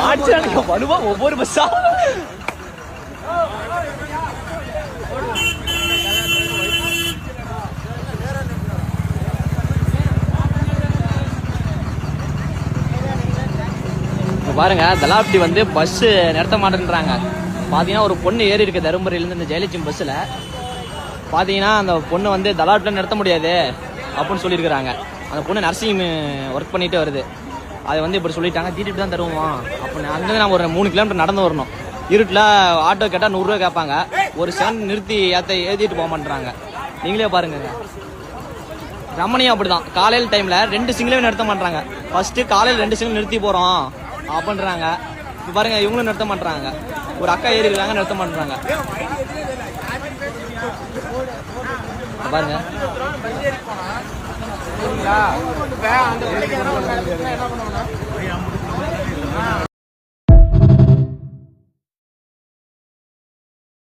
ஆட்சியாளங்க வலுவா ஒவ்வொரு பஸ்ஸா பாருங்க. தலாப்டி வந்து பஸ் நிறுத்த மாட்டேன்றாங்க. பாத்தீங்கன்னா ஒரு பொண்ணு ஏறி இருக்கு தருமபுரியிலேருந்து இந்த ஜெயலட்சுமி பஸ்ஸில். பார்த்தீங்கன்னா அந்த பொண்ணு வந்து தலாப்டியில் நிறுத்த முடியாது அப்படின்னு சொல்லியிருக்கிறாங்க. அந்த பொண்ணு நர்சிங் ஒர்க் பண்ணிகிட்டே வருது. அதை வந்து இப்படி சொல்லிட்டாங்க, தீட்டிட்டு தான் தருவோம் அப்படின்னு. அங்கேருந்து நம்ம ஒரு 3 கிலோமீட்டர் நடந்து வரணும். இருட்டில் ஆட்டோ கேட்டால் 100 ரூபா கேட்பாங்க. ஒரு செகண்ட் நிறுத்தி ஏற்றிட்டு போக மாட்டேறாங்க. நீங்களே பாருங்க. ரமணியும் அப்படிதான். காலையில் டைமில் 2 சிங்கிளையும் நிறுத்த மாட்டாங்க. ஃபர்ஸ்ட்டு காலையில் 2 சிங்கிள் நிறுத்தி போகிறோம் அப்படின்றாங்க. இப்போ பாருங்க, இவங்களும் நிறுத்த மாட்டாங்க. ஒரு அக்கா ஏறி இருக்காங்க, நிறுத்த மாட்டாங்க. பாருங்க.